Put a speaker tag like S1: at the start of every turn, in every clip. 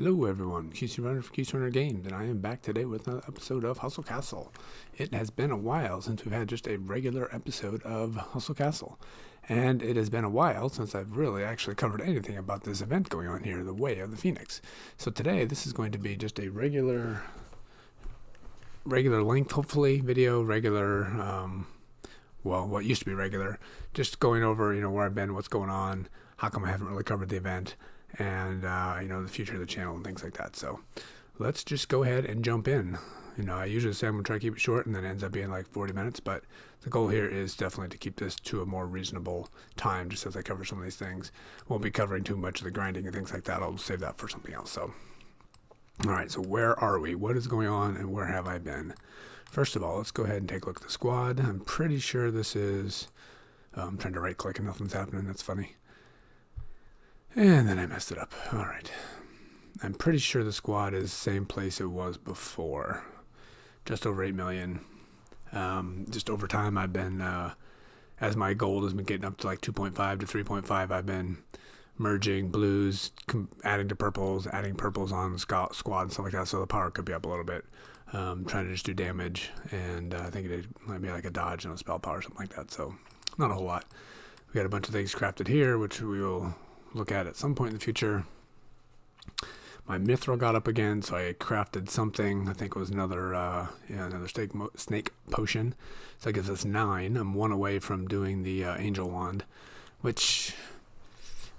S1: Hello everyone, QC Runner for QC Runner Games, and I am back today with another episode of Hustle Castle. It has been a while since we've had just a regular episode of Hustle Castle, and it has been a while since I've really actually covered anything about this event going on here, the Way of the Phoenix. So today, this is going to be just a regular length, hopefully, video, what used to be regular, just going over, where I've been, what's going on, how come I haven't really covered the event, and the future of the channel and things like that. So let's just go ahead and jump in. I usually say I'm gonna try to keep it short, and then it ends up being like 40 minutes, but the goal here is definitely to keep this to a more reasonable time, just as I cover some of these things. Won't be covering too much of the grinding and things like that. I'll save that for something else. So all right, so where are we? What is going on, and where have I been? First of all, let's go ahead and take a look at the squad. I'm pretty sure this is I'm trying to right click and nothing's happening. That's funny. And then I messed it up. All right. I'm pretty sure the squad is the same place it was before. Just over 8 million. Just over time, I've been, as my goal has been getting up to like 2.5 to 3.5, I've been merging blues, adding purples on the squad and stuff like that, so the power could be up a little bit. Trying to just do damage, and I think it might be like a dodge and a spell power or something like that, so not a whole lot. We got a bunch of things crafted here, which we will look at some point in the future. My mithril got up again, so I crafted something. I think it was another snake potion. So that gives us 9. I'm 1 away from doing the angel wand, which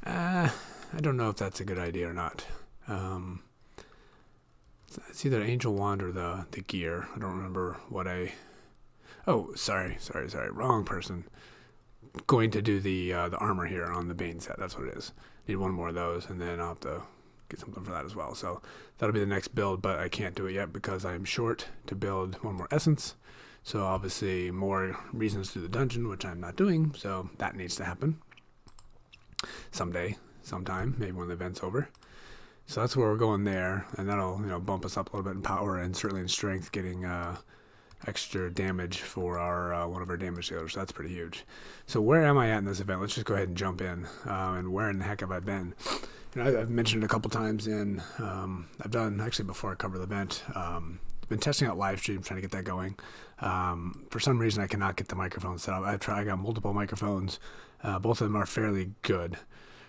S1: I don't know if that's a good idea or not. It's either angel wand or the gear. I don't remember what sorry, wrong person. Going to do the armor here on the Bane set. That's what it is. Need 1 more of those, and then I'll have to get something for that as well. So that'll be the next build, but I can't do it yet because I'm short to build 1 more essence. So obviously more reasons to do the dungeon, which I'm not doing. So that needs to happen sometime, maybe when the event's over. So that's where we're going there, and that'll bump us up a little bit in power and certainly in strength, getting extra damage for our one of our damage dealers. So that's pretty huge. So where am I at in this event? Let's just go ahead and jump in. And where in the heck have I been? I've mentioned it a couple times I've done, actually before I cover the event, been testing out live streams, trying to get that going. For some reason I cannot get the microphone set up. I got multiple microphones. Both of them are fairly good.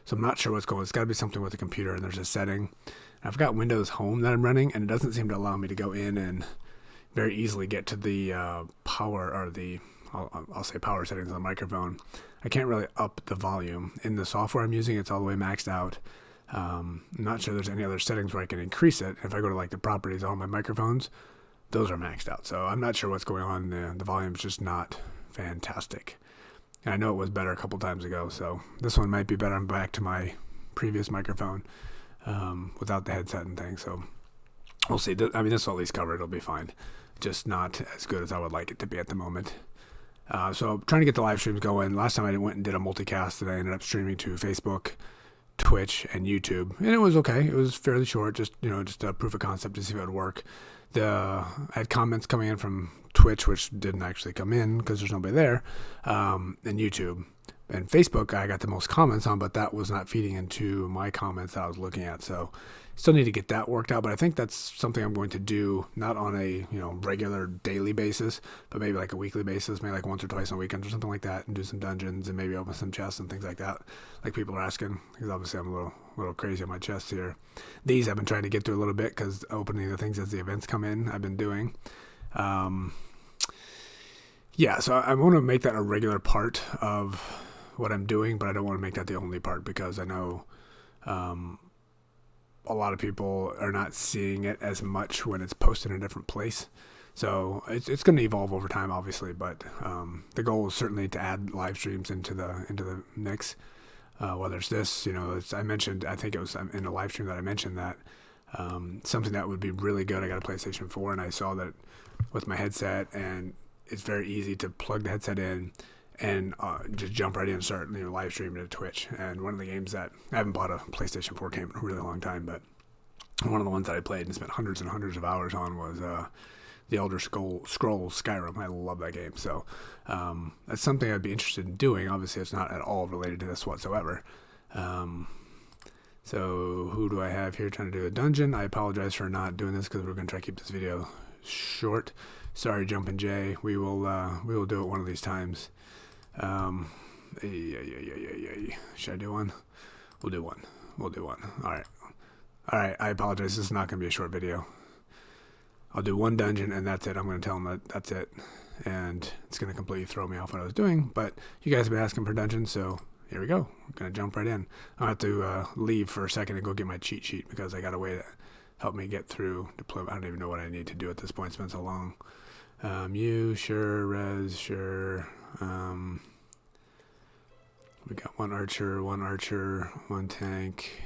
S1: So I'm not sure what's going on. It's got to be something with the computer, and there's a setting. I've got Windows Home that I'm running, and it doesn't seem to allow me to go in and very easily get to the power, or the I'll say power settings on the microphone. I can't really up the volume. In the software I'm using, it's all the way maxed out. I'm not sure there's any other settings where I can increase it. If I go to like the properties on my microphones, those are maxed out. So I'm not sure what's going on. The volume's just not fantastic. And I know it was better a couple times ago, so this one might be better. I'm back to my previous microphone without the headset and things. So we'll see. This will at least cover it. It'll be fine. Just not as good as I would like it to be at the moment. So trying to get the live streams going. Last time I went and did a multicast, and I ended up streaming to Facebook, Twitch, and YouTube, and it was okay. It was fairly short, just a proof of concept to see if it would work. I had comments coming in from Twitch, which didn't actually come in because there's nobody there, and YouTube. And Facebook, I got the most comments on, but that was not feeding into my comments that I was looking at. So still need to get that worked out, but I think that's something I'm going to do, not on a regular daily basis, but maybe like a weekly basis, maybe like once or twice on weekends or something like that, and do some dungeons and maybe open some chests and things like that, like people are asking, because obviously I'm a little crazy on my chests here. These I've been trying to get through a little bit because opening the things as the events come in, I've been doing. So I want to make that a regular part of what I'm doing, but I don't want to make that the only part, because I know a lot of people are not seeing it as much when it's posted in a different place. So it's going to evolve over time, obviously, but the goal is certainly to add live streams into the mix. Whether it's this, I mentioned, I think it was in a live stream that I mentioned that something that would be really good. I got a PlayStation 4, and I saw that with my headset, and it's very easy to plug the headset in and just jump right in and start live streaming to Twitch. And one of the games that I haven't bought a PlayStation 4 game in a really long time, but one of the ones that I played and spent hundreds and hundreds of hours on was the Elder Scrolls Skyrim. I love that game. So that's something I'd be interested in doing. Obviously, it's not at all related to this whatsoever. So So who do I have here trying to do a dungeon? I apologize for not doing this because we're going to try to keep this video short. Sorry, Jumpin' Jay. We will do it one of these times. Should I do one? We'll do one. We'll do one. All right. I apologize. This is not going to be a short video. I'll do one dungeon and that's it. I'm going to tell them that that's it. And it's going to completely throw me off what I was doing. But you guys have been asking for dungeons, so here we go. I'm going to jump right in. I'll have to leave for a second and go get my cheat sheet because I got a way to help me get through deployment. I don't even know what I need to do at this point. It's been so long. You, sure. Res, sure. We got one archer, one tank.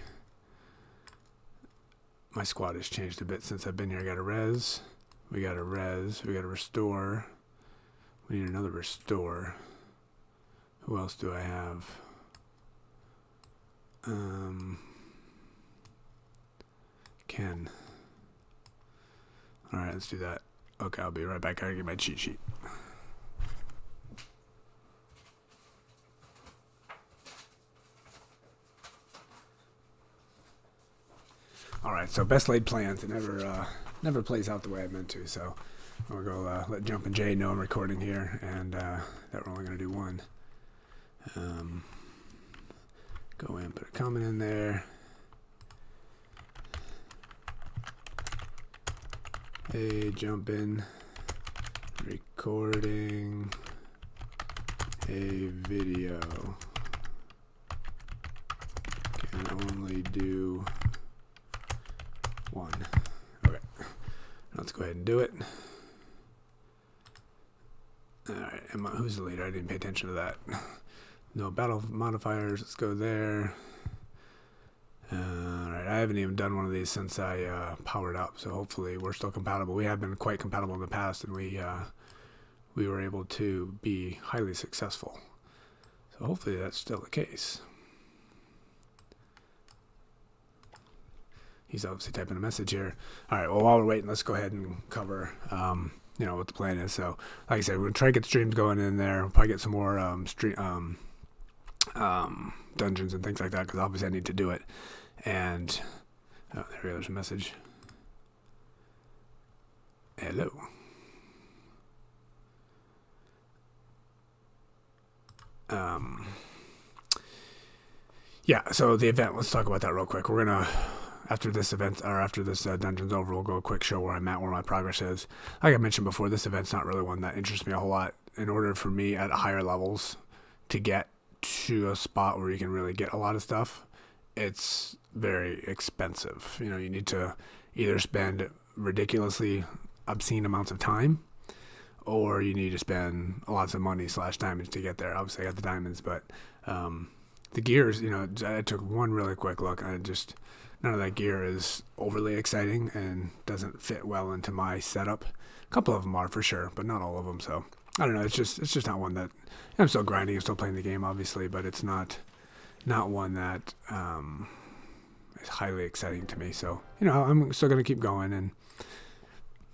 S1: My squad has changed a bit since I've been here. I got a res. We got a res. We got a restore. We need another restore. Who else do I have? Ken. Alright, let's do that. Okay, I'll be right back. I gotta get my cheat sheet. Alright, so best laid plans. It never plays out the way I meant to, so I'll go let Jumpin' Jay know I'm recording here and that we're only going to do one. Go in, put a comment in there. Hey, Jumpin', recording a video. Can only do one. Okay, let's go ahead and do it. Alright, who's the leader? I didn't pay attention to that. No battle modifiers, let's go there. Alright, I haven't even done one of these since I powered up, so hopefully we're still compatible. We have been quite compatible in the past, and we were able to be highly successful. So hopefully that's still the case. He's obviously typing a message here. All right, well, while we're waiting, let's go ahead and cover, what the plan is. So, like I said, we're going to try to get the streams going in there. We'll probably get some more dungeons and things like that, because obviously I need to do it. And, oh, there we go, there's a message. Hello. Yeah, so the event, let's talk about that real quick. We're going to... After this event, or after this dungeon's over, we'll go a quick show where I'm at, where my progress is. Like I mentioned before, this event's not really one that interests me a whole lot. In order for me at higher levels to get to a spot where you can really get a lot of stuff, it's very expensive. You know, you need to either spend ridiculously obscene amounts of time, or you need to spend lots of money / diamonds to get there. Obviously, I got the diamonds, but the gears, I took one really quick look, and none of that gear is overly exciting and doesn't fit well into my setup. A couple of them are for sure, but not all of them. So I don't know. It's just not one that I'm still grinding. I'm still playing the game, obviously, but it's not one that is highly exciting to me. So I'm still gonna keep going. And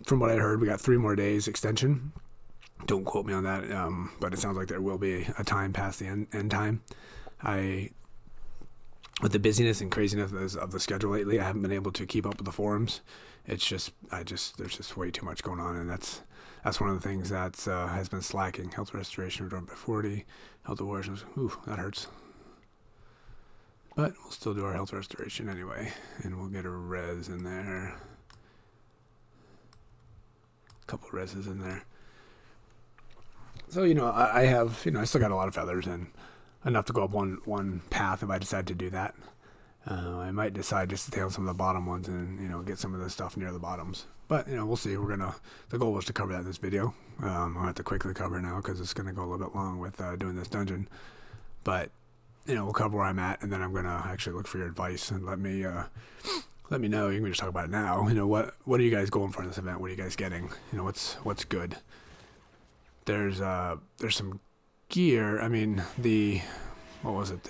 S1: from what I heard, we got 3 more days extension. Don't quote me on that, but it sounds like there will be a time past the end time. With the busyness and craziness of the schedule lately, I haven't been able to keep up with the forums. It's there's just way too much going on, and that's one of the things that has been slacking. Health restoration restored by 40. Health awareness, ooh, that hurts. But we'll still do our health restoration anyway, and we'll get a res in there. A couple of reses in there. So I have I still got a lot of feathers and enough to go up one path if I decide to do that. I might decide just to stay on some of the bottom ones and get some of the stuff near the bottoms. But we'll see. The goal was to cover that in this video. I'll have to quickly cover it now because it's going to go a little bit long with doing this dungeon. But we'll cover where I'm at, and then I'm going to actually look for your advice and let me know. You can just talk about it now. What are you guys going for in this event? What are you guys getting? What's good? There's some gear. I mean, what was it?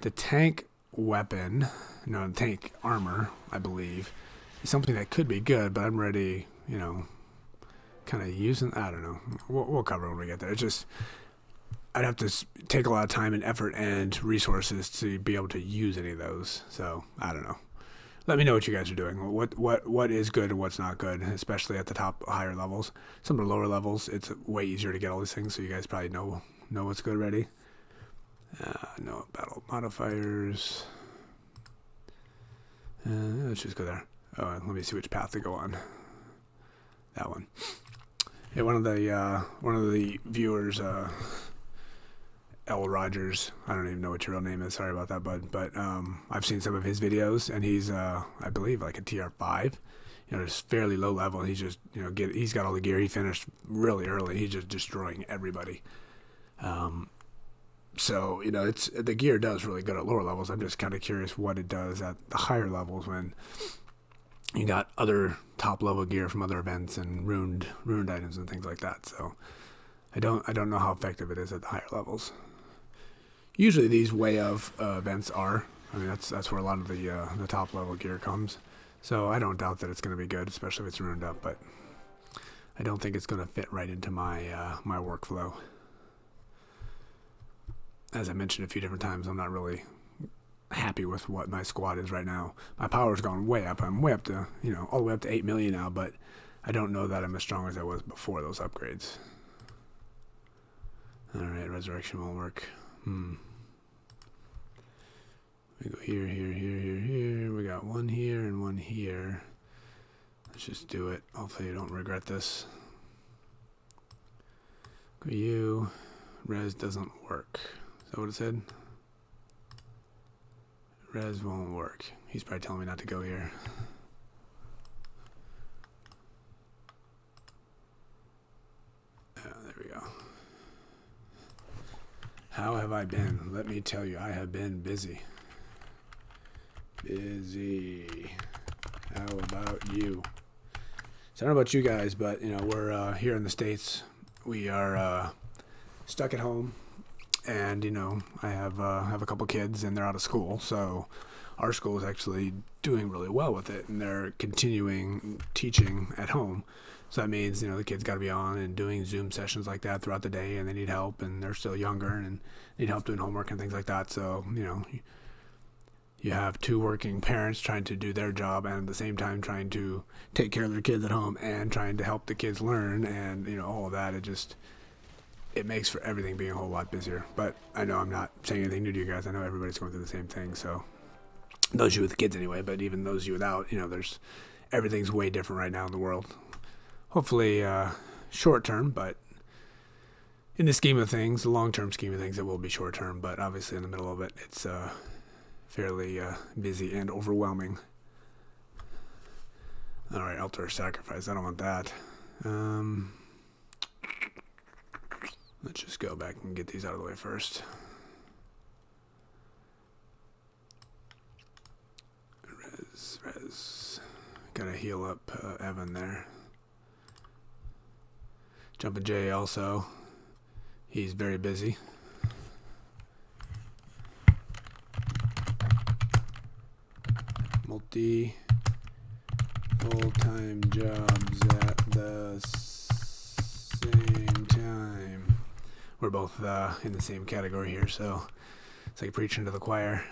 S1: The tank weapon, the tank armor, I believe, is something that could be good, but I'm ready, kind of using, I don't know. We'll cover it when we get there. It's just, I'd have to take a lot of time and effort and resources to be able to use any of those. So I don't know. Let me know what you guys are doing. What is good and what's not good, especially at the top higher levels. Some of the lower levels, it's way easier to get all these things, so you guys probably know what's good already. No battle modifiers. Let's just go there. Oh, let me see which path to go on. That one. Yeah, one of the viewers, L. Rogers. I don't even know what your real name is. Sorry about that, bud. But I've seen some of his videos, and he's, I believe, like a TR5. You know, just fairly low level. And he's just, he's got all the gear. He finished really early. He's just destroying everybody. So it's the gear does really good at lower levels. I'm just kind of curious what it does at the higher levels when you got other top level gear from other events and ruined items and things like that. So I don't know how effective it is at the higher levels. Usually these way of events are. I mean that's where a lot of the top level gear comes. So I don't doubt that it's going to be good, especially if it's ruined up. But I don't think it's going to fit right into my my workflow. As I mentioned a few different times, I'm not really happy with what my squad is right now. My power's gone way up. I'm way up to, all the way up to 8 million now, but I don't know that I'm as strong as I was before those upgrades. Alright, resurrection won't work. We go here, here, here, here, here. We got one here and one here. Let's just do it. Hopefully you don't regret this. Go you. Res doesn't work. Is that what it said? Res won't work. He's probably telling me not to go here. There we go. How have I been? Let me tell you, I have been busy. Busy. How about you? So I don't know about you guys, but we're here in the States. We are stuck at home. And I have a couple kids, and they're out of school. So our school is actually doing really well with it, and they're continuing teaching at home. So that means the kids got to be on and doing Zoom sessions like that throughout the day, and they need help, and they're still younger and need help doing homework and things like that. So you have two working parents trying to do their job, and at the same time trying to take care of their kids at home and trying to help the kids learn, and all of that. It makes for everything being a whole lot busier. But I know I'm not saying anything new to you guys. I know everybody's going through the same thing. So those of you with kids anyway, but even those of you without, everything's way different right now in the world. Hopefully short term, but in the scheme of things, the long-term scheme of things, it will be short term. But obviously in the middle of it, it's fairly busy and overwhelming. All right, altar sacrifice. I don't want that. Let's just go back and get these out of the way first. Res. Gotta heal up Evan there. Jumpin' Jay also. He's very busy. Multi full-time jobs at the same time. We're both in the same category here, so it's like preaching to the choir.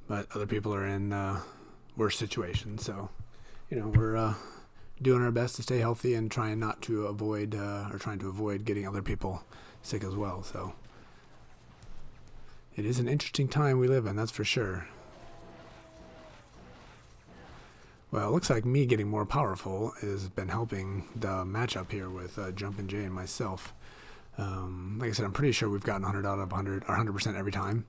S1: But other people are in worse situations, so we're doing our best to stay healthy and trying to avoid getting other people sick as well. So it is an interesting time we live in, that's for sure. Well, it looks like me getting more powerful has been helping the matchup here with Jumpin' Jay and myself. Like I said, I'm pretty sure we've gotten 100 out of 100 or 100% every time.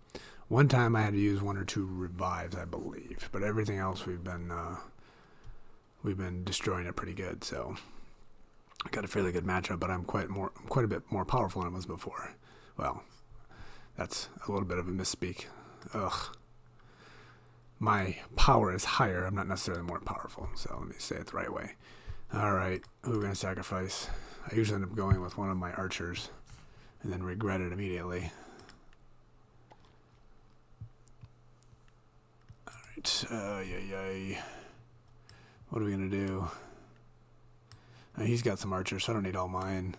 S1: One time I had to use 1 or 2 revives, I believe, but everything else we've been destroying it pretty good. So I got a fairly good matchup, but I'm quite a bit more powerful than I was before. Well, that's a little bit of a misspeak. Ugh. My power is higher. I'm not necessarily more powerful, so let me say it the right way. All right, who are we going to sacrifice? I usually end up going with one of my archers and then regret it immediately. All right, What are we going to do? He's got some archers, so I don't need all mine.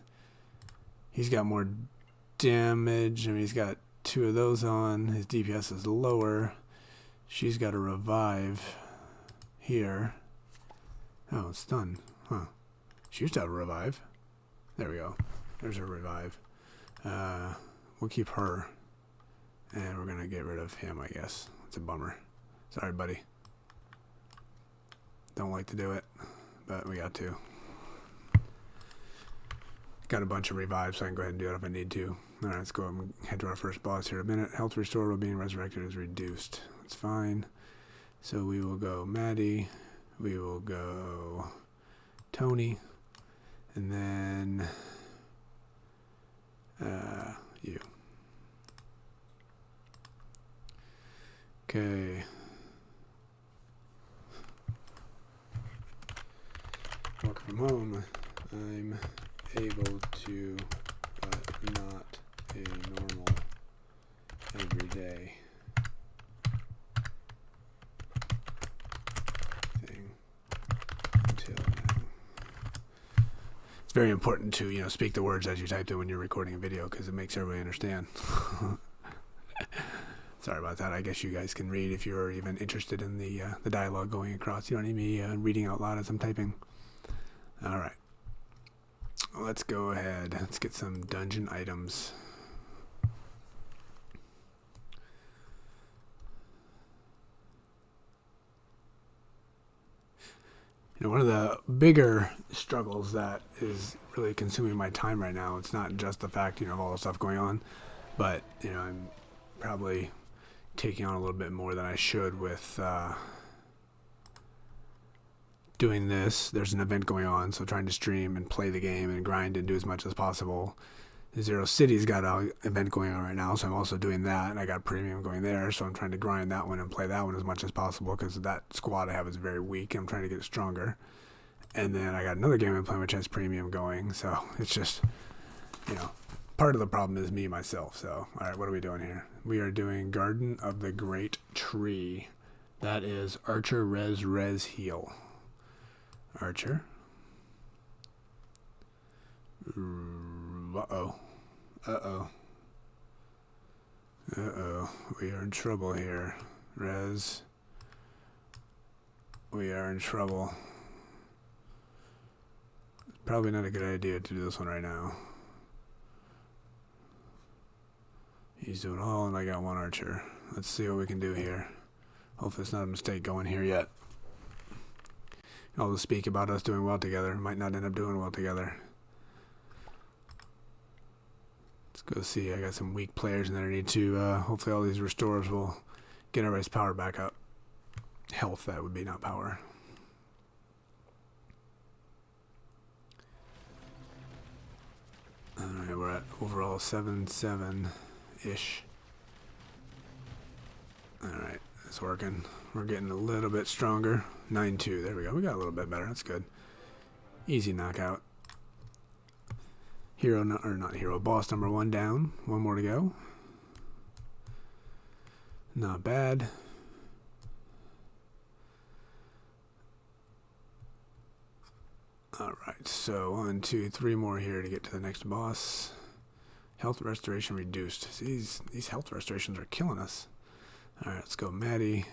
S1: He's got more damage. I mean, he's got 2 of those on. His DPS is lower. She's got a revive here. Oh, it's done. Huh. She used to have a revive. There we go. There's her revive. We'll keep her. And we're going to get rid of him, I guess. It's a bummer. Sorry, buddy. Don't like to do it, but we got to. Got a bunch of revives, so I can go ahead and do it if I need to. Alright, let's go and head to our first boss here in a minute. Health restored while being resurrected is reduced. That's fine. So we will go Maddie. We will go Tony. And then you. Okay. Work from home. I'm able to, but not a normal everyday thing until now. It's very important to, you know, speak the words as you type them when you're recording a video because it makes everybody understand. Sorry about that. I guess you guys can read if you're even interested in the dialogue going across. You don't need me reading out loud as I'm typing. All right. Let's go ahead. Let's get some dungeon items. You know, one of the bigger struggles that is really consuming my time right now, it's not just the fact, you know, of all the stuff going on, but, you know, I'm probably taking on a little bit more than I should with doing this. There's an event going on, so trying to stream and play the game and grind and do as much as possible. Zero City's got an event going on right now, so I'm also doing that, and I got premium going there, so I'm trying to grind that one and play that one as much as possible because that squad I have is very weak. I'm trying to get it stronger. And then I got another game I'm playing which has premium going, so it's just, you know, part of the problem is me myself. So, all right, what are we doing here? We are doing Garden of the Great Tree. That is Archer, Res, Heal. Archer. Uh-oh. Uh-oh. Uh-oh. We are in trouble here. Res. We are in trouble. Probably not a good idea to do this one right now. He's doing all, and I got one archer. Let's see what we can do here. Hopefully it's not a mistake going here yet. All the speak about us doing well together might not end up doing well together. Let's go see. I got some weak players in there. I need to, hopefully all these restores will get everybody's power back up. Health, that would be, not power. Alright, we're at overall 7-7-ish. Alright, it's working. We're getting a little bit stronger. 9-2, there we go. We got a little bit better, that's good. Easy knockout. Hero, or not hero, boss number 1 down. 1 more to go. Not bad. Alright, so 1, 2, 3 more here to get to the next boss. Health restoration reduced. These health restorations are killing us. Alright, let's go Maddie.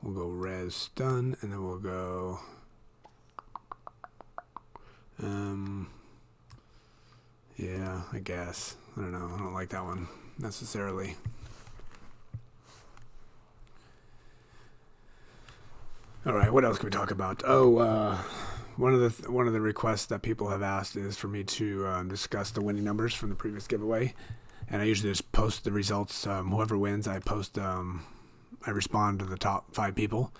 S1: We'll go Res Stun, and then we'll go yeah, I guess. I don't know. I don't like that one necessarily. Alright, what else can we talk about? Oh, one of the requests that people have asked is for me to discuss the winning numbers from the previous giveaway, and I usually just post the results. Whoever wins, I post. I respond to the top 5 people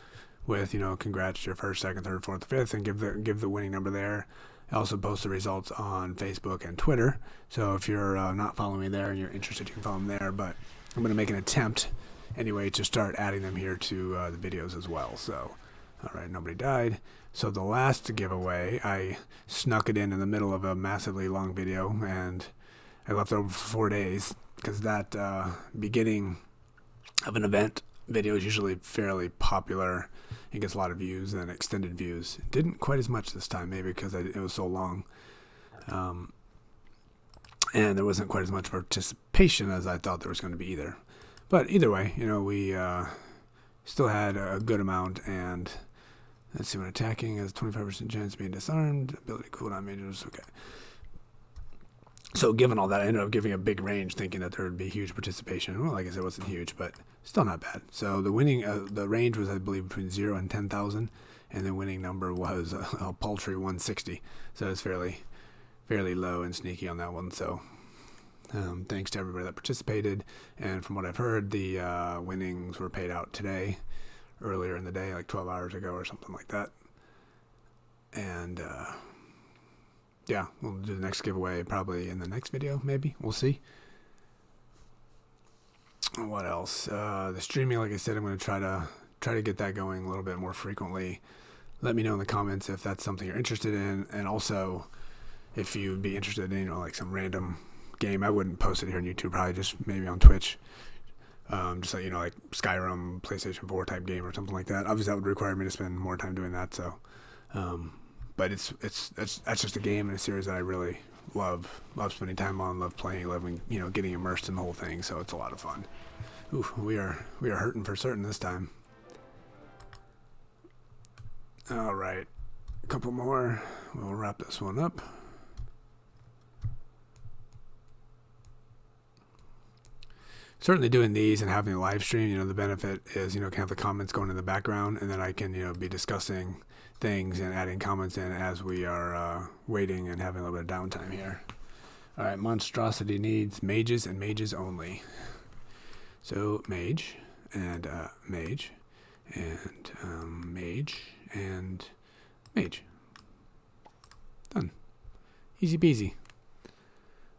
S1: with, you know, congrats, your first, second, third, fourth, fifth, and give the winning number there. I also post the results on Facebook and Twitter. So if you're not following me there and you're interested, you can follow them there. But I'm going to make an attempt anyway to start adding them here to the videos as well. So, all right, nobody died. So the last giveaway, I snuck it in the middle of a massively long video, and I left it over for 4 days because that beginning of an event video is usually fairly popular It gets a lot of views and extended views. It didn't quite as much this time, maybe because it was so long. And there wasn't quite as much participation as I thought there was going to be either. But either way, we still had a good amount. And let's see, when attacking has 25% chance of being disarmed. Ability cooldown majors. Okay. So given all that, I ended up giving a big range, thinking that there would be huge participation. Well, like I said, it wasn't huge, but still not bad. So the range was, I believe, between 0 and 10,000, and the winning number was a paltry 160. So it's fairly low and sneaky on that one. So thanks to everybody that participated. And from what I've heard, the winnings were paid out today, earlier in the day, like 12 hours ago or something like that. And yeah, we'll do the next giveaway probably in the next video, maybe. We'll see. What else? The streaming, like I said, I'm going to try to get that going a little bit more frequently. Let me know in the comments if that's something you're interested in, and also if you'd be interested in, like some random game. I wouldn't post it here on YouTube, probably just maybe on Twitch. Just like, like Skyrim, PlayStation 4 type game or something like that. Obviously, that would require me to spend more time doing that. So, but that's just a game and a series that I really love spending time on, love playing, loving, getting immersed in the whole thing. So it's a lot of fun. Oof, we are hurting for certain this time. All right, a couple more. We'll wrap this one up. Certainly doing these and having a live stream, the benefit is, can have the comments going in the background, and then I can, be discussing things and adding comments in as we are waiting and having a little bit of downtime here. All right, monstrosity needs mages and mages only. So mage and mage and mage and mage. Done. Easy peasy.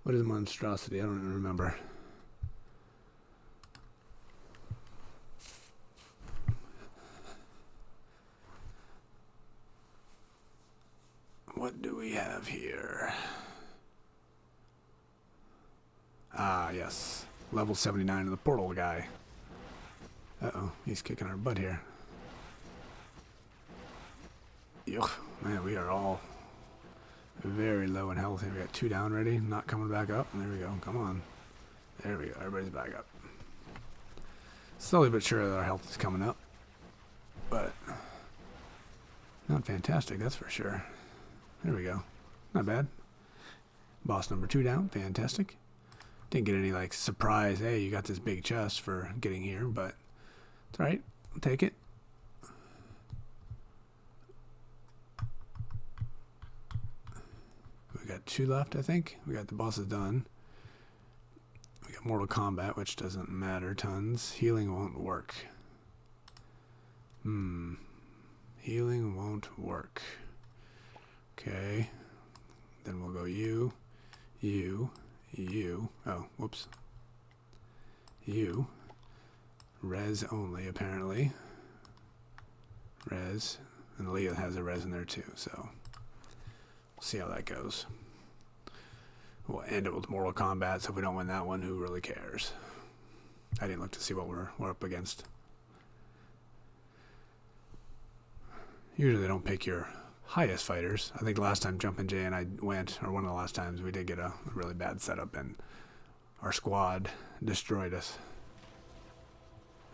S1: What is monstrosity? I don't even remember. What do we have here? Ah, yes. Level 79 of the portal guy. Uh-oh, he's kicking our butt here. Yuck, man, we are all very low in health. We got 2 down already, not coming back up. There we go, come on. There we go, everybody's back up. Slowly but surely our health is coming up. But not fantastic, that's for sure. There we go. Not bad. Boss number 2 down. Fantastic. Didn't get any surprise, hey, you got this big chest for getting here, but it's alright. I'll take it. We got 2 left, I think. We got the bosses done. We got Mortal Kombat, which doesn't matter tons. Healing won't work. Healing won't work. Okay, then we'll go you. Oh, whoops. You. Res only, apparently. Res. And Leah has a res in there too, so we'll see how that goes. We'll end it with Mortal Kombat, so if we don't win that one, who really cares? I didn't look to see what we're up against. Usually they don't pick your highest fighters. I think last time Jumpin' Jay and I went, or one of the last times, we did get a really bad setup and our squad destroyed us.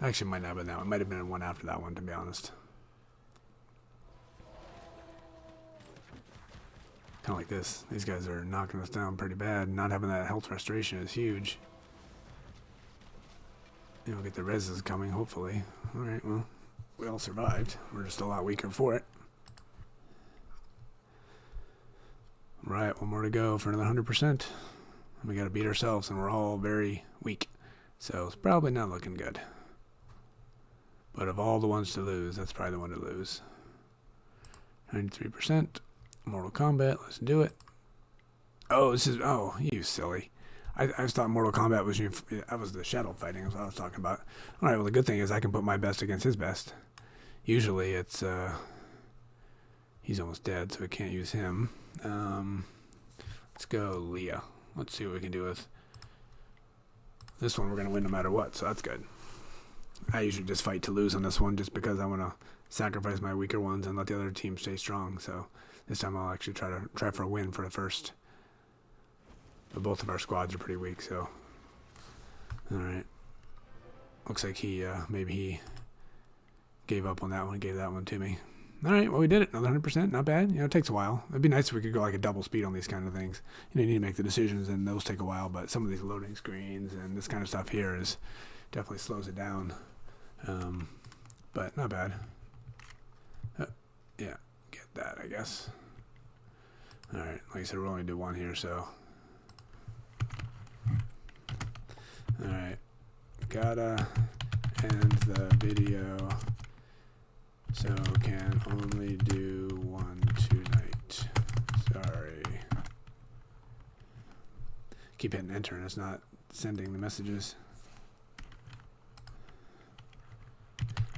S1: Actually, might not have been that one. Might have been one after that one, to be honest. Kind of like this. These guys are knocking us down pretty bad. Not having that health restoration is huge. Get the reses coming, hopefully. Alright, well, we all survived. We're just a lot weaker for it. Right, one more to go for another 100%. We got to beat ourselves, and we're all very weak. So it's probably not looking good. But of all the ones to lose, that's probably the one to lose. 93%. Mortal Kombat, let's do it. Oh, you silly. I thought Mortal Kombat was that was the shadow fighting, that's what I was talking about. Alright, well the good thing is I can put my best against his best. Usually it's he's almost dead, so we can't use him. Let's go Leah. Let's see what we can do with this one. We're going to win no matter what, so that's good. I usually just fight to lose on this one just because I want to sacrifice my weaker ones and let the other team stay strong. So this time I'll actually try for a win for the first. But both of our squads are pretty weak, so. Alright. Looks like maybe he gave up on that one, gave that one to me. Alright, well we did it. Another 100%, not bad. It takes a while. It'd be nice if we could go like a double speed on these kind of things. You need to make the decisions and those take a while, but some of these loading screens and this kind of stuff here is definitely slows it down. But not bad. Yeah, get that, I guess. Alright, like I said, we'll only do one here, so. Alright, gotta end the video, so can only do one tonight. Sorry. Keep hitting enter and it's not sending the messages.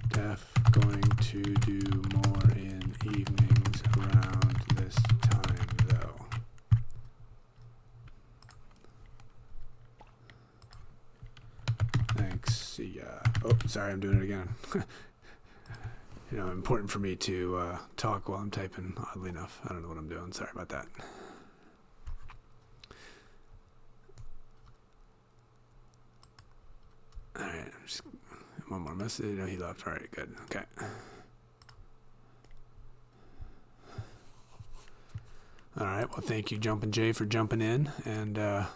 S1: Def going to do more in evenings around this time though. Thanks. See ya. Oh, sorry, I'm doing it again. Important for me to talk while I'm typing, oddly enough. I don't know what I'm doing. Sorry about that. Alright, just one more message. No, he left. Alright, good. Okay. Alright, well, thank you, Jumpin' Jay, for jumping in and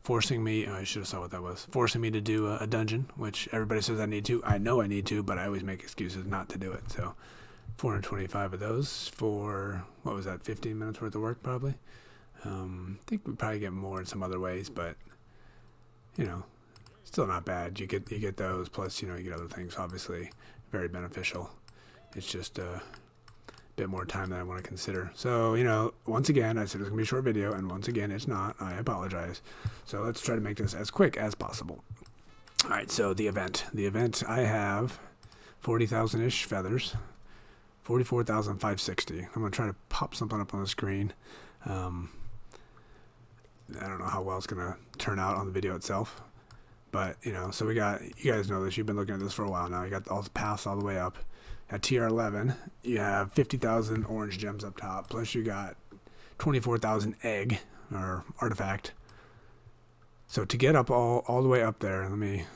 S1: forcing me. Oh, I should have saw what that was. Forcing me to do a dungeon, which everybody says I need to. I know I need to, but I always make excuses not to do it. So 425 of those for, what was that, 15 minutes worth of work probably. I think we probably get more in some other ways, but still not bad. You get those, plus you get other things, obviously very beneficial. It's just a bit more time than I want to consider. So once again, I said it was gonna be a short video, and once again it's not. I apologize. So let's try to make this as quick as possible. All right, so the event I have 40,000-ish feathers, 44,560. I'm gonna try to pop something up on the screen. I don't know how well it's gonna turn out on the video itself, but so we got, you guys know this, you've been looking at this for a while now. You got all the paths all the way up. At TR 11, you have 50,000 orange gems up top, plus you got 24,000 egg or artifact. So to get up all the way up there, let me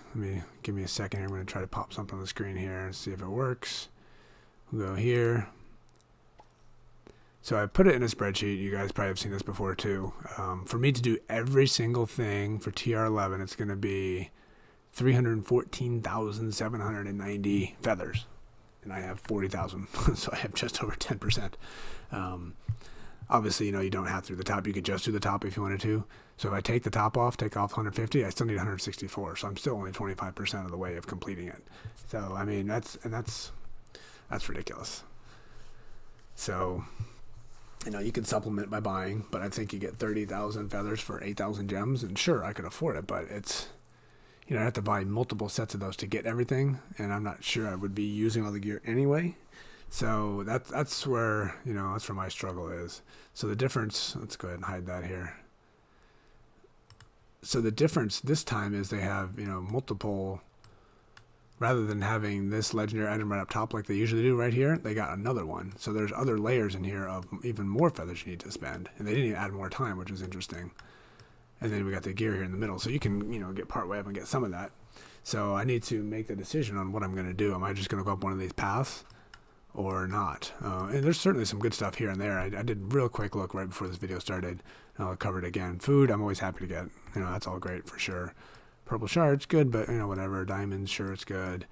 S1: give me a second here. I'm going to try to pop something on the screen here and see if it works. We'll go here. So I put it in a spreadsheet. You guys probably have seen this before too. For me to do every single thing for TR 11, it's going to be 314,790 feathers. And I have 40,000, so I have just over 10%. Obviously, you don't have to do the top. You could just do the top if you wanted to. So if I take the top off, take off 150, I still need 164. So I'm still only 25% of the way of completing it. So I mean, that's ridiculous. So you can supplement by buying, but I think you get 30,000 feathers for 8,000 gems, and sure, I could afford it, but it's. I have to buy multiple sets of those to get everything, and I'm not sure I would be using all the gear anyway. So that's where that's where my struggle is. So the difference, let's go ahead and hide that here. So the difference this time is they have multiple, rather than having this legendary item right up top like they usually do right here, they got another one. So there's other layers in here of even more feathers you need to spend, and they didn't even add more time, which is interesting. And then we got the gear here in the middle, so you can get part way up and get some of that. So I need to make the decision on what I'm going to do. Am I just going to go up one of these paths or not? And there's certainly some good stuff here and there. I did a real quick look right before this video started. I'll cover it again. Food, I'm always happy to get. That's all great for sure. Purple shards, good, but whatever. Diamonds, sure, it's good.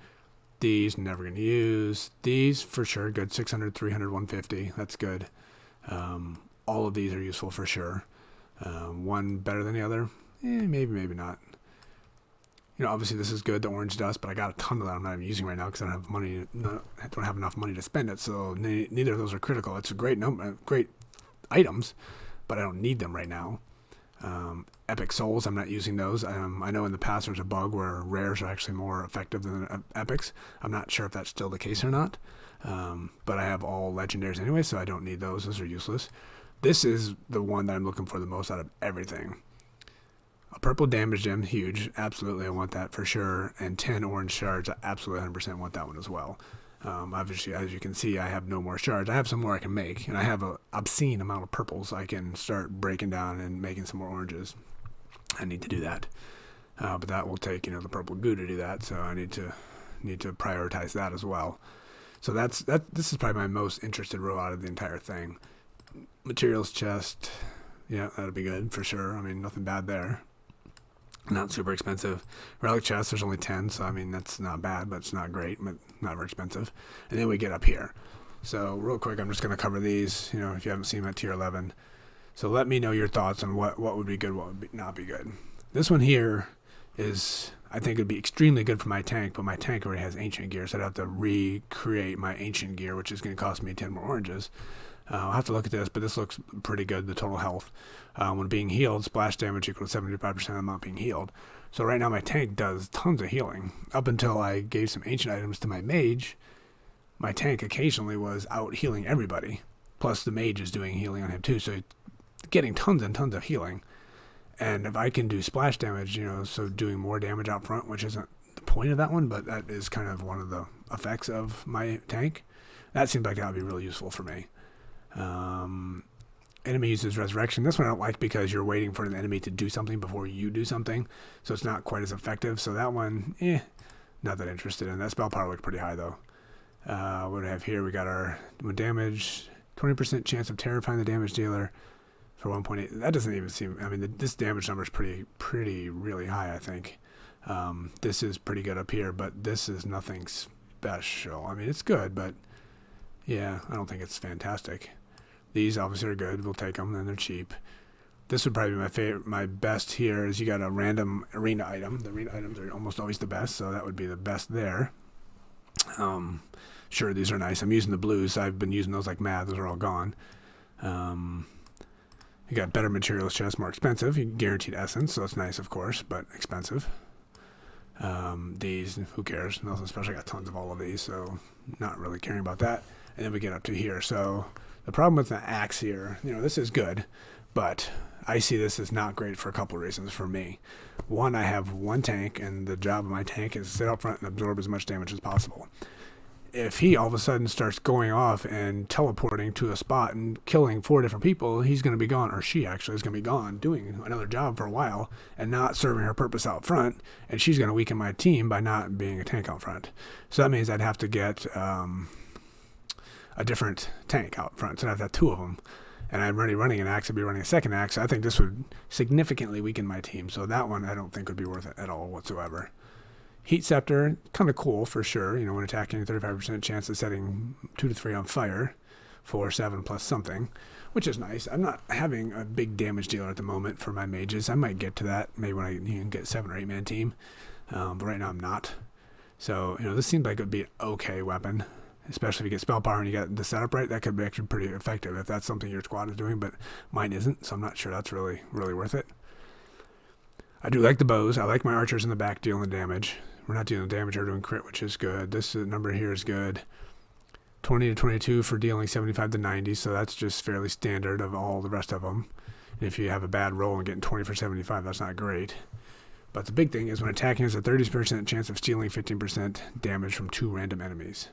S1: These, never going to use. These, for sure, good. 600, 300, 150, that's good. All of these are useful for sure. One better than the other? Maybe not. Obviously this is good, the orange dust, but I got a ton of that I'm not even using right now because I don't have money. I don't have enough money to spend it, so neither of those are critical. It's a great number, great items, but I don't need them right now. Epic souls, I'm not using those. I know in the past there's a bug where rares are actually more effective than epics. I'm not sure if that's still the case or not, but I have all legendaries anyway, so I don't need those. Those are useless. This is the one that I'm looking for the most out of everything. A purple damage gem, huge. Absolutely, I want that for sure. And 10 orange shards, I absolutely 100% want that one as well. Obviously, as you can see, I have no more shards. I have some more I can make, and I have an obscene amount of purples I can start breaking down and making some more oranges. I need to do that, but that will take the purple goo to do that. So I need to prioritize that as well. So this is probably my most interested row out of the entire thing. Materials chest, yeah, that'll be good for sure. I mean, nothing bad there. Not super expensive. Relic chest, there's only 10, so I mean, that's not bad, but it's not great, but not very expensive. And then we get up here. So real quick, I'm just going to cover these, if you haven't seen them at tier 11. So let me know your thoughts on what would be good, what would not be good. This one here is, I think it would be extremely good for my tank, but my tank already has ancient gear, so I'd have to recreate my ancient gear, which is going to cost me 10 more oranges. I'll have to look at this, but this looks pretty good, the total health. When being healed, splash damage equals 75% of the amount being healed. So right now my tank does tons of healing. Up until I gave some ancient items to my mage, my tank occasionally was out healing everybody. Plus the mage is doing healing on him too, so getting tons and tons of healing. And if I can do splash damage, so doing more damage out front, which isn't the point of that one, but that is kind of one of the effects of my tank. That seems like that would be really useful for me. Enemy uses resurrection. This one I don't like because you're waiting for an enemy to do something before you do something, so it's not quite as effective. So that one, not that interested in. That spell power looks pretty high though. What do we have here? We got our damage, 20% chance of terrifying the damage dealer for 1.8. That doesn't even seem. I mean, this damage number is pretty really high. I think this is pretty good up here, but this is nothing special. I mean, it's good, but yeah, I don't think it's fantastic. These obviously are good. We'll take them, and they're cheap. This would probably be my favorite. My best here is you got a random arena item. The arena items are almost always the best, so that would be the best there. Sure, these are nice. I'm using the blues. I've been using those like mad. Those are all gone. You got better materials chest, more expensive. You guaranteed essence, so it's nice, of course, but expensive. These, who cares? Nothing special. I got tons of all of these, so not really caring about that. And then we get up to here. So the problem with the axe here, this is good, but I see this as not great for a couple of reasons for me. One, I have one tank, and the job of my tank is to sit up front and absorb as much damage as possible. If he all of a sudden starts going off and teleporting to a spot and killing 4 different people, he's going to be gone, or she actually is going to be gone doing another job for a while and not serving her purpose out front, and she's going to weaken my team by not being a tank out front. So that means I'd have to get a different tank out front, so I'd have to have 2 of them. And I'm already running an axe, I'd be running a second axe. I think this would significantly weaken my team, so that one I don't think would be worth it at all whatsoever. Heat Scepter, kind of cool for sure. When attacking, 35% chance of setting 2 to 3 on fire for 7 plus something, which is nice. I'm not having a big damage dealer at the moment for my mages. I might get to that maybe when I get 7 or 8 man team, but right now I'm not. So this seems like it would be an okay weapon, especially if you get spell power and you get the setup right. That could be actually pretty effective if that's something your squad is doing, but mine isn't, so I'm not sure that's really worth it. I do like the bows. I like my archers in the back dealing the damage. We're not dealing damage, we're doing crit, which is good. This number here is good. 20 to 22 for dealing 75 to 90, so that's just fairly standard of all the rest of them. And if you have a bad roll and getting 20 for 75, that's not great. But the big thing is when attacking, there's a 30% chance of stealing 15% damage from 2 random enemies.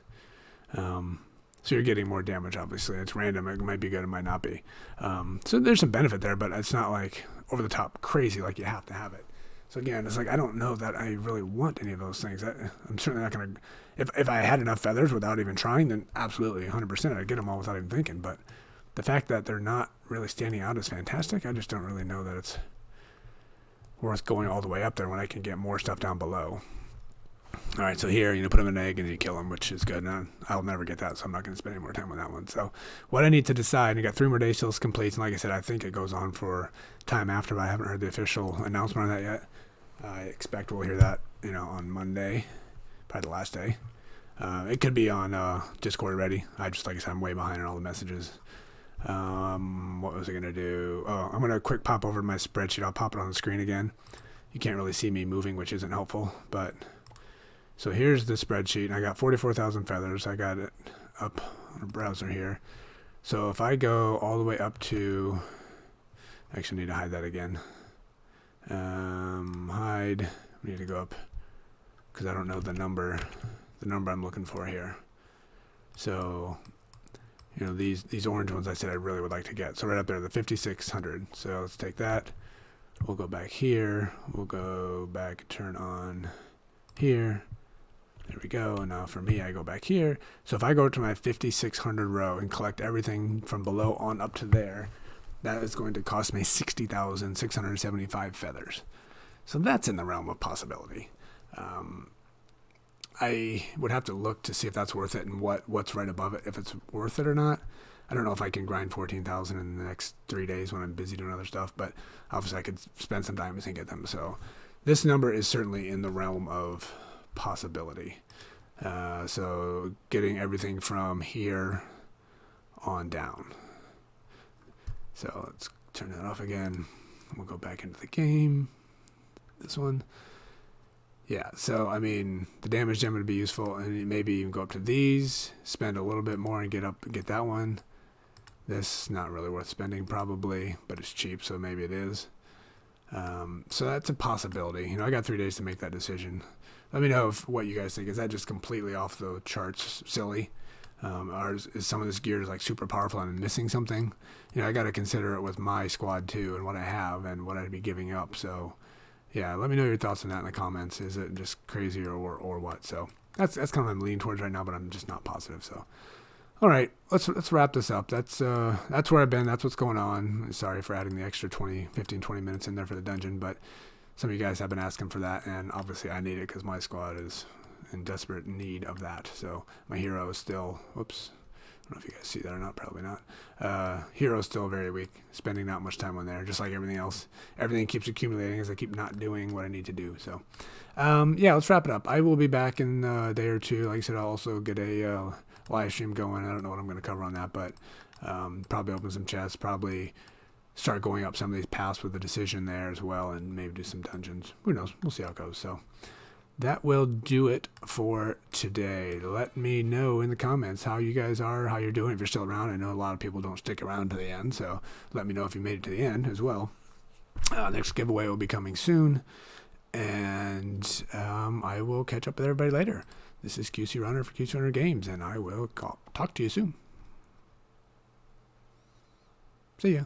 S1: So you're getting more damage, obviously. It's random. It might be good, it might not be. So there's some benefit there, but it's not like over the top crazy like you have to have it. So again, it's like I don't know that I really want any of those things. I'm certainly not going to... If I had enough feathers without even trying, then absolutely 100% I'd get them all without even thinking. But the fact that they're not really standing out is fantastic. I just don't really know that it's worth going all the way up there when I can get more stuff down below. All right, so here, put them in an egg and you kill them, which is good. And I'll never get that, so I'm not going to spend any more time on that one. So what I need to decide, I got 3 more days till it's complete. And like I said, I think it goes on for time after, but I haven't heard the official announcement on that yet. I expect we'll hear that, on Monday, probably the last day. It could be on Discord already. Like I said, I'm way behind on all the messages. What was I going to do? Oh, I'm going to quick pop over to my spreadsheet. I'll pop it on the screen again. You can't really see me moving, which isn't helpful, but... So here's the spreadsheet. I got 44,000 feathers. I got it up on a browser here. So if I go all the way up to... I actually need to hide that again. Hide. We need to go up because I don't know the number I'm looking for here. So, you know, these orange ones I said I really would like to get. So right up there, the 5600. So let's take that. We'll go back here. We'll go back and turn on here. There we go. And now for me, I go back here. So if I go to my 5600 row and collect everything from below on up to there, that is going to cost me 60,675 feathers. So that's in the realm of possibility. I would have to look to see if that's worth it and what's right above it, if it's worth it or not. I don't know if I can grind 14,000 in the next 3 days when I'm busy doing other stuff, but obviously I could spend some diamonds and get them. So this number is certainly in the realm of possibility. So getting everything from here on down. So let's turn that off again. We'll go back into the game. This one. Yeah, so I mean, the damage gem would be useful, and maybe even go up to these, spend a little bit more and get that one. This not really worth spending probably, but it's cheap, so maybe it is. So that's a possibility. You know, I got 3 days to make that decision. Let me know what you guys think. Is that just completely off the charts, silly? Or is some of this gear like super powerful and I'm missing something? You know, I got to consider it with my squad too, and what I have and what I'd be giving up. So, yeah, let me know your thoughts on that in the comments. Is it just crazy or what? So that's kind of what I'm leaning towards right now, but I'm just not positive. So, all right, let's wrap this up. That's where I've been. That's what's going on. Sorry for adding the extra 20 minutes in there for the dungeon, but some of you guys have been asking for that, and obviously I need it because my squad is in desperate need of that. So my hero is still, whoops, I don't know if you guys see that or not, probably not. Hero's still very weak, spending not much time on there, just like everything else. Everything keeps accumulating as I keep not doing what I need to do. So, yeah, let's wrap it up. I will be back in a day or two. Like I said, I'll also get a live stream going. I don't know what I'm going to cover on that, but probably open some chests, probably start going up some of these paths with the decision there as well, and maybe do some dungeons. Who knows? We'll see how it goes. So that will do it for today. Let me know in the comments how you guys are, how you're doing, if you're still around. I know a lot of people don't stick around to the end, so let me know if you made it to the end as well. Next giveaway will be coming soon, and I will catch up with everybody later. This is QC Runner for QC Runner Games, and I will talk to you soon. See ya.